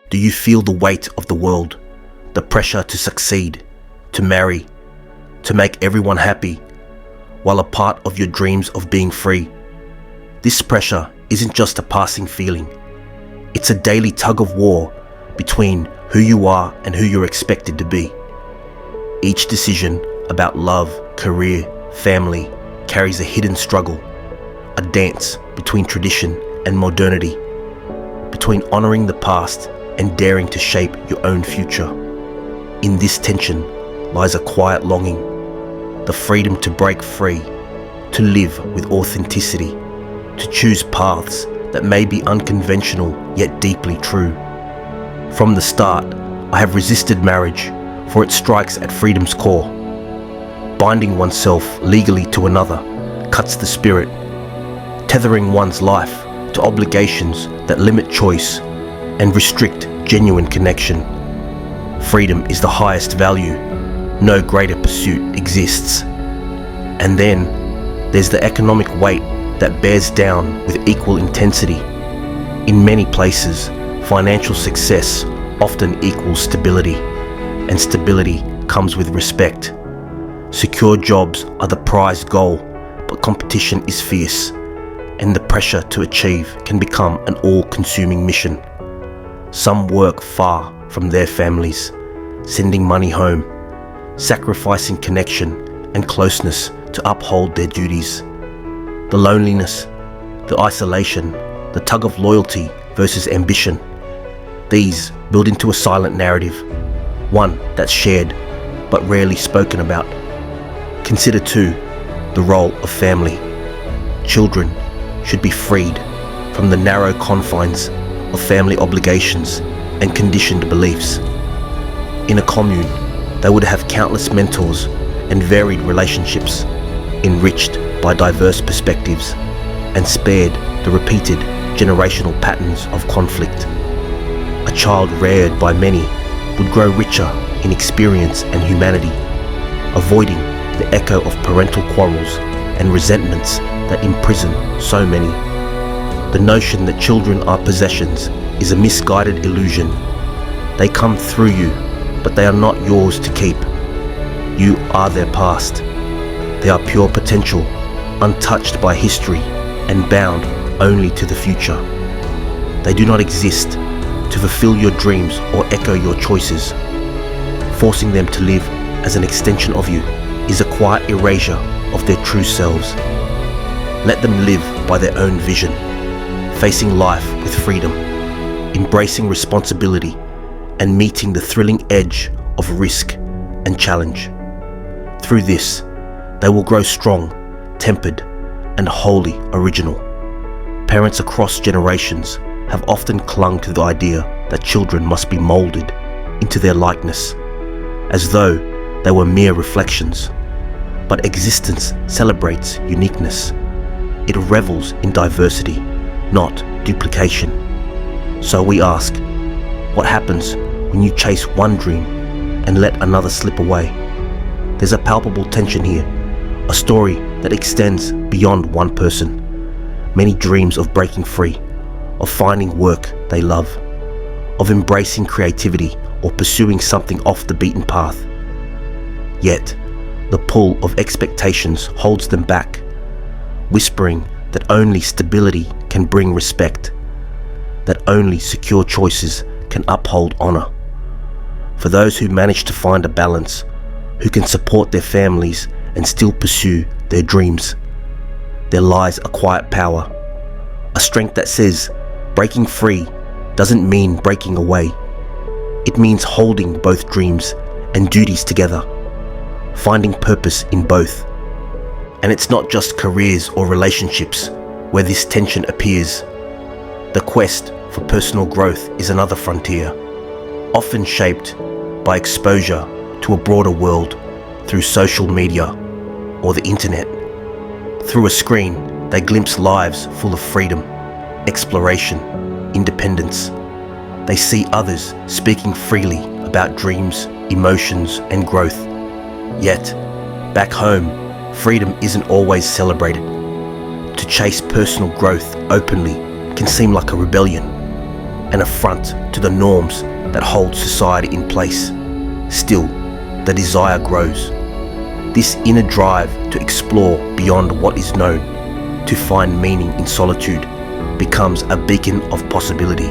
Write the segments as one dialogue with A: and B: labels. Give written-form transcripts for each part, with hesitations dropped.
A: Do you feel the weight of the world, the pressure to succeed, to marry, to make everyone happy, while a part of your dreams of being free? This pressure isn't just a passing feeling. It's a daily tug-of-war between who you are and who you're expected to be. Each decision about love, career, family carries a hidden struggle, a dance between tradition and modernity, between honoring the past and daring to shape your own future. In this tension lies a quiet longing, the freedom to break free, to live with authenticity, to choose paths that may be unconventional yet deeply true. From the start, I have resisted marriage, for it strikes at freedom's core. Binding oneself legally to another cuts the spirit, tethering one's life to obligations that limit choice and restrict genuine connection. Freedom is the highest value. No greater pursuit exists. And then there's the economic weight that bears down with equal intensity. In many places, financial success often equals stability, and stability comes with respect. Secure jobs are the prized goal, but competition is fierce, and the pressure to achieve can become an all-consuming mission. Some work far from their families, sending money home, sacrificing connection and closeness to uphold their duties. The loneliness, the isolation, the tug of loyalty versus ambition, these build into a silent narrative, one that's shared but rarely spoken about. Consider too the role of family. Children should be freed from the narrow confines of family obligations and conditioned beliefs. In a commune, they would have countless mentors and varied relationships, enriched by diverse perspectives and spared the repeated generational patterns of conflict. A child reared by many would grow richer in experience and humanity, avoiding the echo of parental quarrels and resentments that imprison so many. The notion that children are possessions is a misguided illusion. They come through you, but they are not yours to keep. You are their past. They are pure potential, untouched by history and bound only to the future. They do not exist to fulfill your dreams or echo your choices. Forcing them to live as an extension of you is a quiet erasure of their true selves. Let them live by their own vision, facing life with freedom, embracing responsibility, and meeting the thrilling edge of risk and challenge. Through this, they will grow strong, tempered, and wholly original. Parents across generations have often clung to the idea that children must be molded into their likeness, as though they were mere reflections. But existence celebrates uniqueness. It revels in diversity, not duplication. So we ask, what happens when you chase one dream and let another slip away? There's a palpable tension here, a story that extends beyond one person. Many dreams of breaking free, of finding work they love, of embracing creativity or pursuing something off the beaten path. Yet, the pull of expectations holds them back, whispering that only stability can bring respect, that only secure choices can uphold honor. For those who manage to find a balance, who can support their families and still pursue their dreams, there lies a quiet power, a strength that says breaking free doesn't mean breaking away. It means holding both dreams and duties together, finding purpose in both. And it's not just careers or relationships where this tension appears. The quest for personal growth is another frontier, often shaped by exposure to a broader world through social media or the internet. Through a screen, they glimpse lives full of freedom, exploration, independence. They see others speaking freely about dreams, emotions, and growth. Yet, back home, freedom isn't always celebrated. To chase personal growth openly can seem like a rebellion. an affront to the norms that hold society in place. Still, the desire grows. This inner drive to explore beyond what is known, to find meaning in solitude, becomes a beacon of possibility.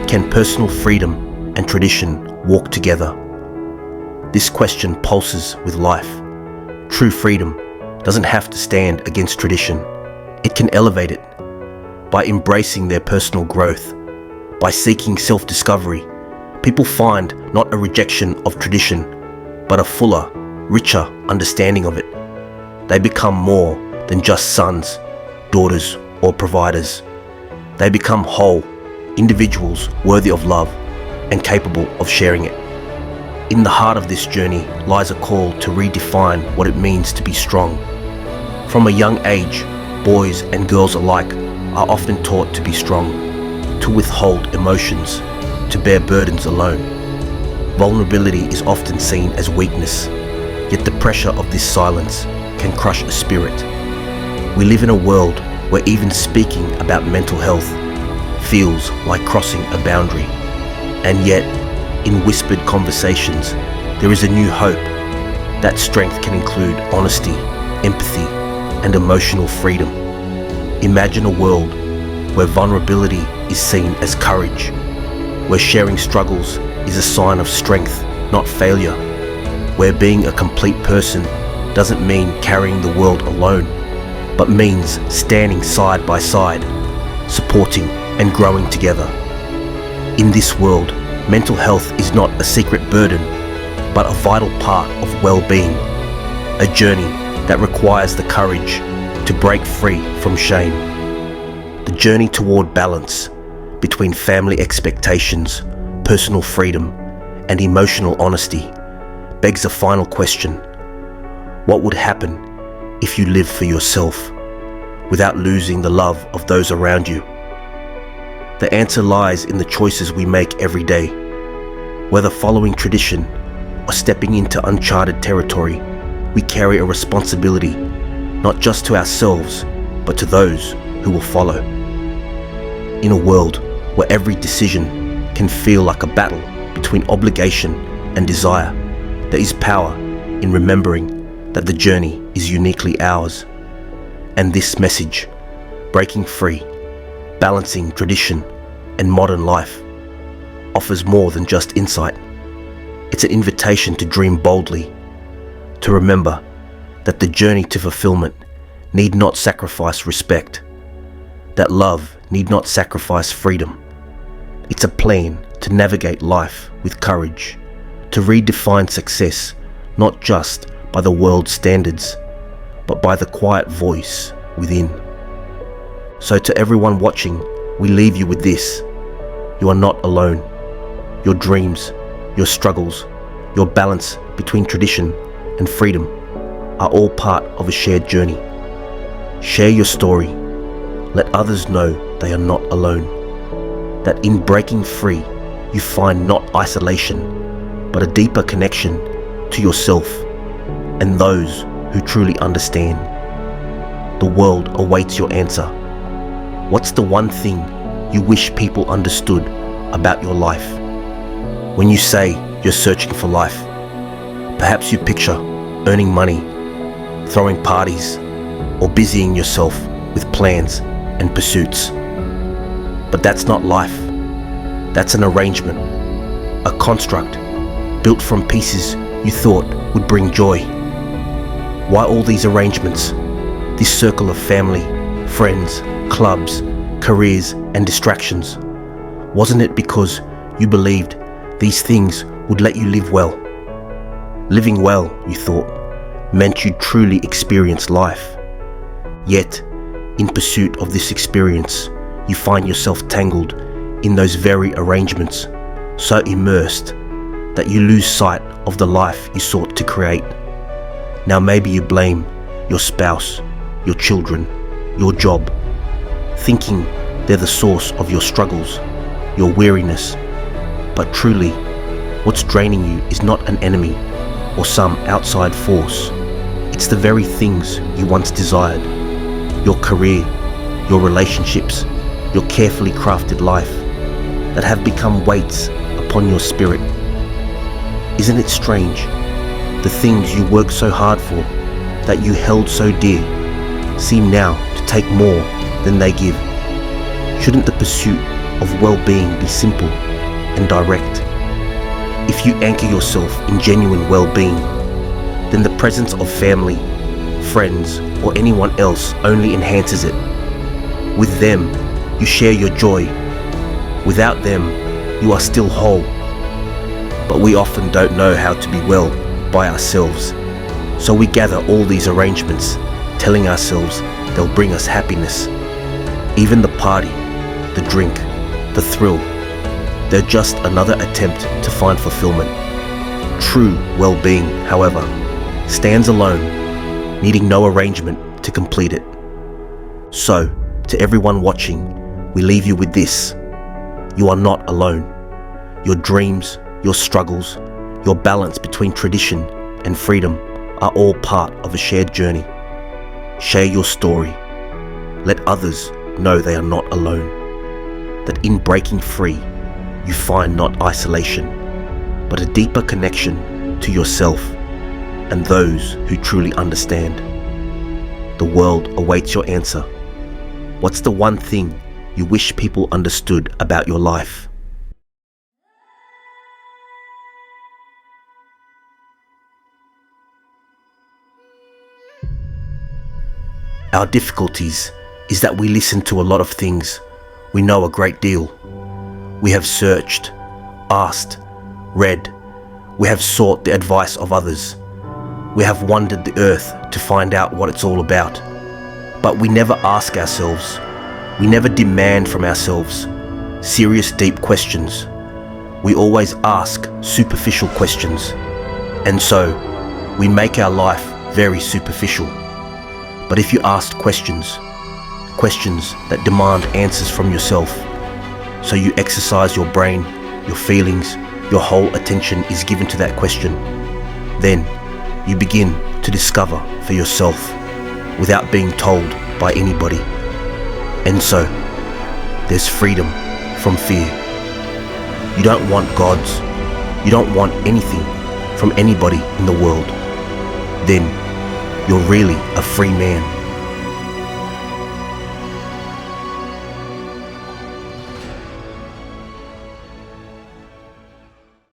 A: Can personal freedom and tradition walk together? This question pulses with life. True freedom doesn't have to stand against tradition. It can elevate it. By embracing their personal growth, by seeking self-discovery, people find not a rejection of tradition, but a fuller, richer understanding of it. They become more than just sons, daughters, or providers. They become whole, individuals worthy of love and capable of sharing it. In the heart of this journey lies a call to redefine what it means to be strong. From a young age, boys and girls alike are often taught to be strong, to withhold emotions, to bear burdens alone. Vulnerability is often seen as weakness, yet the pressure of this silence can crush a spirit. We live in a world where even speaking about mental health feels like crossing a boundary. And yet, in whispered conversations, there is a new hope. That strength can include honesty, empathy, and emotional freedom. Imagine a world where vulnerability is seen as courage, where sharing struggles is a sign of strength, not failure, where being a complete person doesn't mean carrying the world alone, but means standing side by side, supporting and growing together. In this world, mental health is not a secret burden, but a vital part of well-being, a journey that requires the courage to break free from shame. The journey toward balance between family expectations, personal freedom, and emotional honesty begs a final question. What would happen if you lived for yourself without losing the love of those around you? The answer lies in the choices we make every day. Whether following tradition or stepping into uncharted territory, we carry a responsibility not just to ourselves, but to those who will follow. In a world where every decision can feel like a battle between obligation and desire, there is power in remembering that the journey is uniquely ours. And this message, breaking free, balancing tradition and modern life, offers more than just insight. It's an invitation to dream boldly, to remember that the journey to fulfillment need not sacrifice respect, that love need not sacrifice freedom. It's a plan to navigate life with courage, to redefine success not just by the world's standards, but by the quiet voice within. So to everyone watching, we leave you with this. You are not alone. Your dreams, your struggles, your balance between tradition and freedom are all part of a shared journey. Share your story. Let others know they are not alone. That in breaking free, you find not isolation, but a deeper connection to yourself and those who truly understand. The world awaits your answer. What's the one thing you wish people understood about your life? When you say you're searching for life, perhaps you picture earning money, throwing parties, or busying yourself with plans and pursuits. But that's not life. That's an arrangement, a construct built from pieces you thought would bring joy. Why all these arrangements? This circle of family, friends, clubs, careers, and distractions? Wasn't it because you believed these things would let you live well? Living well, you thought, meant you'd truly experience life. Yet, in pursuit of this experience, you find yourself tangled in those very arrangements, so immersed that you lose sight of the life you sought to create. Now maybe you blame your spouse, your children, your job, thinking they're the source of your struggles, your weariness. But truly, what's draining you is not an enemy or some outside force. It's the very things you once desired. Your career, your relationships, your carefully crafted life. that have become weights upon your spirit. Isn't it strange? The things you worked so hard for, that you held so dear, seem now to take more than they give. Shouldn't the pursuit of well-being be simple and direct? If you anchor yourself in genuine well-being, then the presence of family, friends, or anyone else only enhances it. With them, you share your joy. Without them, you are still whole. But we often don't know how to be well by ourselves. So we gather all these arrangements, telling ourselves they'll bring us happiness. Even the party, the drink, the thrill, they're just another attempt to find fulfillment. True well-being, however, stands alone, needing no arrangement to complete it. So, to everyone watching, we leave you with this. You are not alone. Your dreams, your struggles, your balance between tradition and freedom are all part of a shared journey. Share your story. Let others know they are not alone. That in breaking free, you find not isolation, but a deeper connection to yourself and those who truly understand. The world awaits your answer. What's the one thing you wish people understood about your life? Our difficulties is that we listen to a lot of things. We know a great deal. We have searched, asked, read. We have sought the advice of others. We have wandered the earth to find out what it's all about. But we never ask ourselves. We never demand from ourselves serious, deep questions. We always ask superficial questions. And so, we make our life very superficial. But if you ask questions that demand answers from yourself, so you exercise your brain, your feelings, your whole attention is given to that question, then you begin to discover for yourself without being told by anybody. And so, there's freedom from fear. You don't want gods, you don't want anything from anybody in the world. Then you're really a free man.